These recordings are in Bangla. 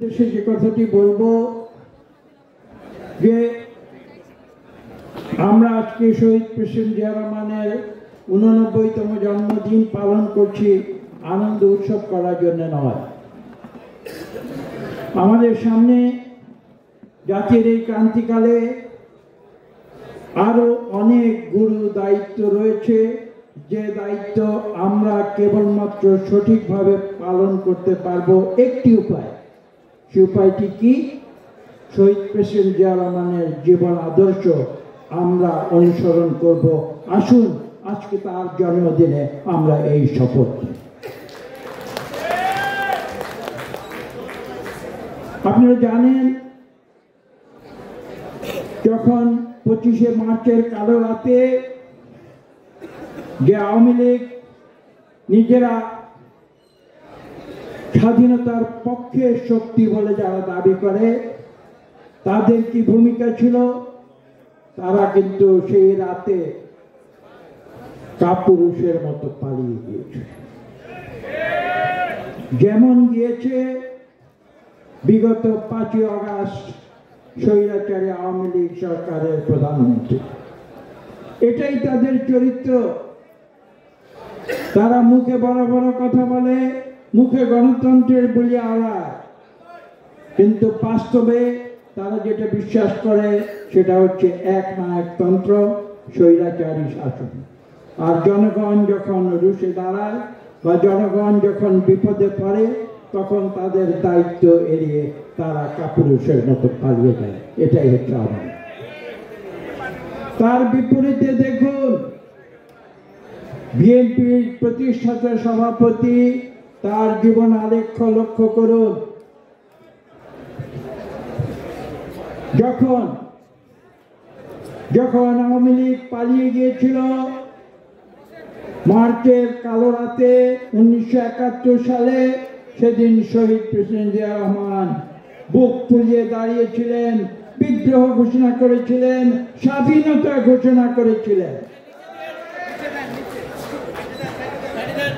দেশে যে কথাটি বলবো যে আমরা আজকে শহীদ প্রেসিডেন্ট জিয়া রহমানের 89তম জন্মদিন পালন করছি আনন্দ উৎসব করার জন্য নয়। আমাদের সামনে জাতির এই ক্রান্তিকালে আরো অনেক গুরু দায়িত্ব রয়েছে, যে দায়িত্ব আমরা কেবলমাত্র সঠিকভাবে পালন করতে পারবো একটি উপায়। সে উপায়টি কি? শহীদ প্রেসিডেন্ট জিয়া রহমানের জীবন আদর্শ আমরা অনুসরণ করব। আসুন আজকে তার জন্মদিনে আমরা এই শপথ নিই। আপনারা জানেন, যখন 25শে মার্চের কালো রাতে যে আওয়ামী লীগ নিজেরা স্বাধীনতার পক্ষে শক্তি বলে যারা দাবি করে, তাদের কি ভূমিকা ছিল? তারা কিন্তু সেই রাতে কাপুরুষের মতো পালিয়ে গিয়েছে। যেমন গিয়েছে বিগত 5ই আগস্ট স্বৈরাচারী আওয়ামী লীগ সরকারের প্রধানমন্ত্রী। এটাই তাদের চরিত্র। তারা মুখে বড় বড় কথা বলে, মুখে গণতন্ত্রের বলি আওড়ায়, কিন্তু বাস্তবে তারা যেটা বিশ্বাস করে সেটা হচ্ছে একনায়কতন্ত্র, স্বৈরাচারী শাসন। আর জনগণ যখন রুশে দাঁড়ায় বা জনগণ যখন বিপদে পড়ে, তখন তাদের দায়িত্ব এড়িয়ে তারা কাপুরুষের মতো পালিয়ে যায়। এটাই হচ্ছে আমার। তার বিপরীতে দেখুন, বিএনপির প্রতিষ্ঠাতা সভাপতি, তার জীবন আলেখ্য লক্ষ্য করুন। যখন আওয়ামী লীগ পালিয়ে গিয়েছিল মার্চের কালো রাতে 1971 সালে, সেদিন শহীদ প্রেসিডেন্ট জিয়া রহমান বুক ফুলিয়ে দাঁড়িয়েছিলেন, বিদ্রোহ ঘোষণা করেছিলেন, স্বাধীনতা ঘোষণা করেছিলেন।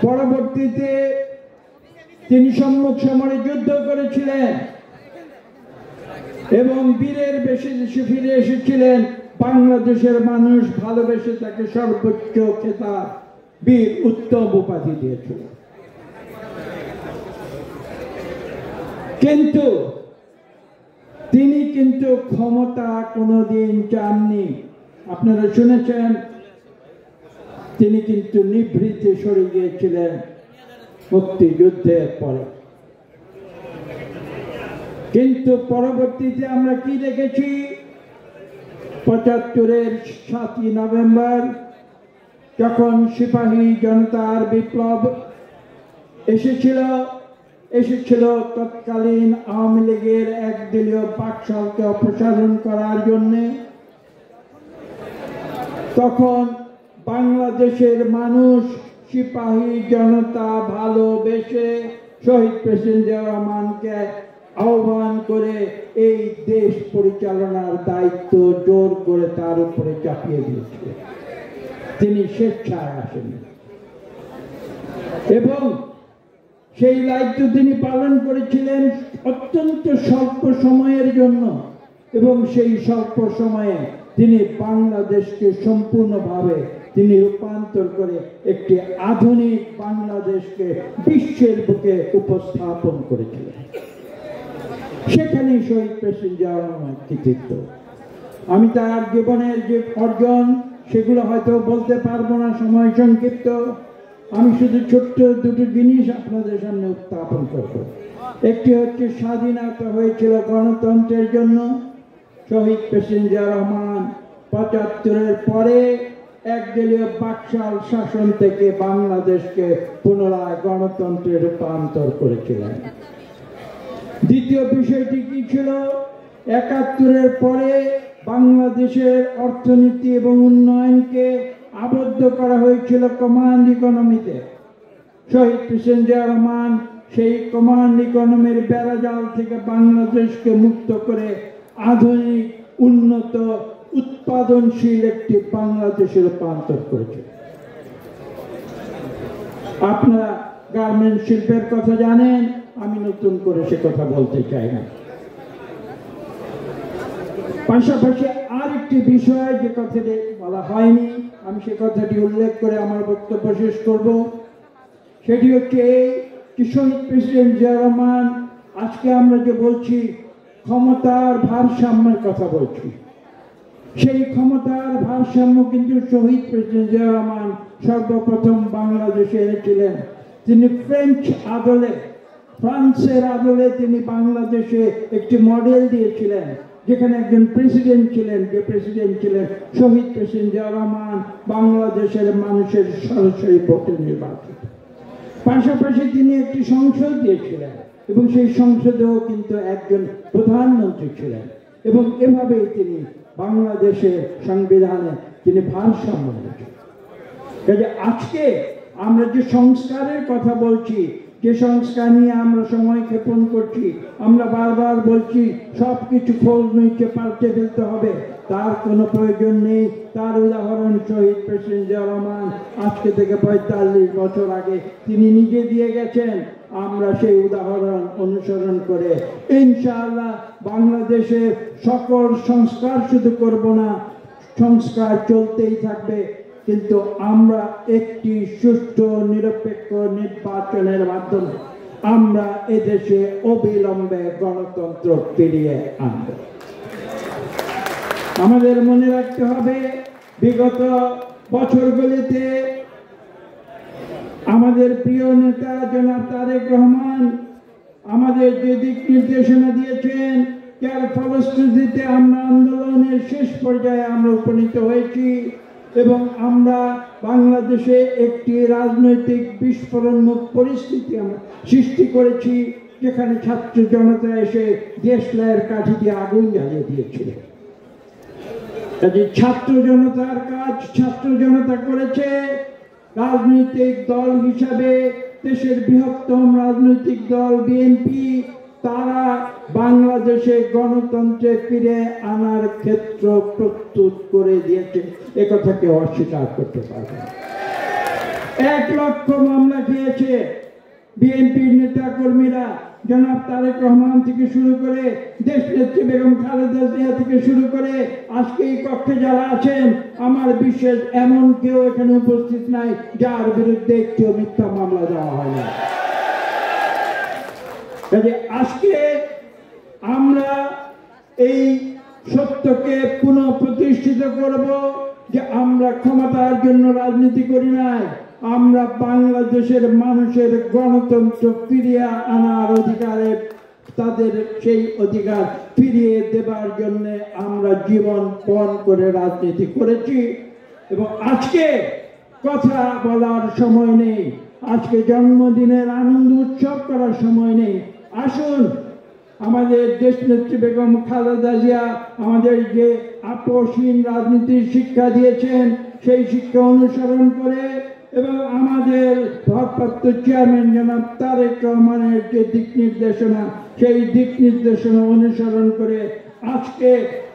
পরবর্তীতে তিনি সম্মুখ সমরে যুদ্ধ করেছিলেন এবং বীরের বেশে দেশে ফিরে এসেছিলেন। বাংলাদেশের মানুষ ভালোবেসে তাকে সর্বোচ্চ খেতাব বীর উত্তম উপাধি দিয়েছিল। কিন্তু তিনি ক্ষমতা কোনোদিন চাননি। আপনারা শুনেছেন, তিনি নিভৃতে সরে গিয়েছিলেন মুক্তিযুদ্ধের পরে। কিন্তু পরবর্তীতে আমরা কি দেখেছি? 75-এর 7ই নভেম্বর যখন সিপাহী জনতার বিপ্লব এসেছিল তৎকালীন আওয়ামী লীগের একদলীয় বাকশালকে অপসারণ করার জন্য, তখন বাংলাদেশের মানুষ সিপাহী জনতা ভালোবেসে শহীদ প্রেসিডেন্ট জিয়া রহমানকে আহ্বান করে এই দেশ পরিচালনার দায়িত্ব জোর করে তার উপরে চাপিয়ে দিয়েছিল। তিনি স্বেচ্ছায় আসেননি এবং সেই দায়িত্ব তিনি পালন করেছিলেন অত্যন্ত স্বল্প সময়ের জন্য, এবং সেই স্বল্প সময়ে তিনি বাংলাদেশকে সম্পূর্ণভাবে তিনি রূপান্তর করে একটি আধুনিক বাংলাদেশকে বিশ্বের বুকে উপস্থাপন করেছিলেন। সেখানেই শহীদ প্রেসিডেন্ট জিয়া রহমানের কৃতিত্ব। আমি তার জীবনের যে অর্জন সেগুলো হয়তো বলতে পারবো না, সময় সংক্ষিপ্ত। আমি শুধু ছোট্ট দুটো জিনিস আপনাদের সামনে উত্থাপন করব। একটি হচ্ছে, স্বাধীনতা হয়েছিল গণতন্ত্রের জন্য। শহীদ প্রেসিডেন্ট জিয়া রহমান 75-এর পরে একদলীয় বাকশাল শাসন থেকে বাংলাদেশকে পুনরায় গণতন্ত্রে রূপান্তর করেছিলেন। দ্বিতীয় বিষয়টি কি ছিল? 71-এর পরে বাংলাদেশের অর্থনীতি এবং উন্নয়নকে আবদ্ধ করা হয়েছিল কমান্ড ইকোনমিতে। শহীদ প্রেসিডেন্ট জিয়া রহমান সেই কমান্ড ইকোনমির বেড়াজাল থেকে বাংলাদেশকে মুক্ত করে আধুনিক, উন্নত, উৎপাদনশীল একটি বাংলাদেশে রূপান্তর করেছে। আপনারা গার্মেন্ট শিল্পের কথা জানেন। আমি নতুন করে সে কথা বলতে চাই না। পাশাপাশি আরেকটি বিষয় যে কথাটি বলা হয়নি, আমি সে কথাটি উল্লেখ করে আমার বক্তব্য শেষ করব। সেটি হচ্ছে এই যে শহীদ প্রেসিডেন্ট জিয়া রহমান, আজকে আমরা যে বলছি ক্ষমতার ভারসাম্যের কথা বলছি, সেই ক্ষমতার ভারসাম্য কিন্তু শহীদ প্রেসিডেন্ট জিয়া রহমান সর্বপ্রথম বাংলাদেশে এনেছিলেন। তিনি ফ্রান্সের আদলে তিনি বাংলাদেশে একটি মডেল দিয়েছিলেন, যেখানে একজন প্রেসিডেন্ট ছিলেন, যে প্রেসিডেন্ট ছিলেন শহীদ প্রেসিডেন্ট জিয়া রহমান, বাংলাদেশের মানুষের সরাসরি ভোটে নির্বাচিত। পাশাপাশি তিনি একটি সংসদ দিয়েছিলেন এবং সেই সংসদেও কিন্তু একজন প্রধানমন্ত্রী ছিলেন, এবং এভাবেই তিনি বাংলাদেশের সংবিধানে তিনি ভারসাম্য এনেছেন। কাজে আজকে আমরা যে সংস্কারের কথা বলছি, যে সংস্কার নিয়ে আমরা সময় ক্ষেপণ করছি, আমরা বারবার বলছি সবকিছু খোঁজ নিচ্ছে পাল্টে ফেলতে হবে, তার কোনো প্রয়োজন নেই। তার উদাহরণ শহীদ প্রেসিডেন্ট জিয়া রহমান আজকে থেকে 45 বছর আগে তিনি নিজে দিয়ে গেছেন। আমরা সেই উদাহরণ অনুসরণ করে ইনশাআল্লাহ বাংলাদেশে সকল সংস্কার শুধু করব না, সংস্কার চলতেই থাকবে, কিন্তু আমরা একটি সুষ্ঠু নিরপেক্ষ নির্বাচনের মাধ্যমে আমরা এদেশে অবিলম্বে গণতন্ত্র ফিরিয়ে আনব। আমাদের মনে রাখতে হবে, বিগত বছরগুলিতে আমাদের প্রিয় নেতা জনাব তারেক রহমান আমাদের যে দিক নির্দেশনা দিয়েছেন, যার ফলশ্রুতিতে আমরা আন্দোলনের শেষ পর্যায়ে আমরা উপনীত হয়েছি এবং আমরা বাংলাদেশে একটি রাজনৈতিক বিস্ফোরণমুখ পরিস্থিতি আমরা সৃষ্টি করেছি, যেখানে ছাত্র জনতা এসে দেশলাইয়ের কাঠি দিয়ে আগুন জ্বালিয়ে দিয়েছিল। ছাত্র জনতার কাজ ছাত্র জনতা করেছে। রাজনৈতিক দল হিসাবে দেশের বৃহত্তম রাজনৈতিক দল বিএনপি, তারা বাংলাদেশে গণতন্ত্রে ফিরে আনার ক্ষেত্র প্রস্তুত করে দিয়েছে, একথা কেউ অস্বীকার করতে পারবে না। 1 লক্ষ মামলা খেয়েছে বিএনপির নেতা কর্মীরা, জনাব তারেক রহমান থেকে শুরু করে দেশনেত্রী বেগম খালেদা জিয়া থেকে শুরু করে আজকে এই কক্ষে যারা আছেন, আমার বিশ্বাস এমন কেউ এখানে উপস্থিত নাই যার বিরুদ্ধে একটিও মিথ্যা মামলা দেওয়া হয় না। আজকে আমরা এই সত্যকে পুনঃ প্রতিষ্ঠিত করব যে আমরা ক্ষমতার জন্য রাজনীতি করি নাই, আমরা বাংলাদেশের মানুষের গণতন্ত্র ফিরিয়ে আনার অধিকারে, তাদের সেই অধিকার ফিরিয়ে দেবার জন্য আমরা জীবন পণ করে রাজনীতি করেছি। এবং আজকে কথা বলার সময় নেই, আজকে জন্মদিনের আনন্দ উৎসব করার সময় নেই। আসুন, আমাদের দেশনেত্রী বেগম খালেদা জিয়া আমাদের যে আপোষহীন রাজনীতির শিক্ষা দিয়েছেন, সেই শিক্ষা অনুসরণ করে এবং আমাদের ভারপ্রাপ্ত চেয়ারম্যান জনাব তারেক রহমানের যে দিক নির্দেশনা, সেই দিক নির্দেশনা অনুসরণ করে আজকে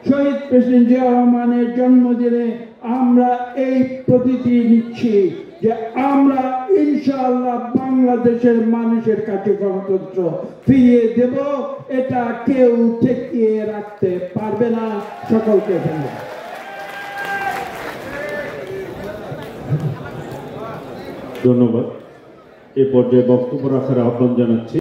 শহীদ প্রেসিডেন্ট জিয়া রহমানের জন্মদিনে আমরা এই প্রতিটি নিচ্ছি যে আমরা ইনশাআল্লাহ বাংলাদেশের মানুষের কাছে গণতন্ত্র ফিরিয়ে দেব, এটা কেউ ঠেকিয়ে রাখতে পারবে না। সকলকে ধন্যবাদ। ধন্যবাদ। এ পর্যায়ে বক্তব্য রাখার আহ্বান জানাচ্ছি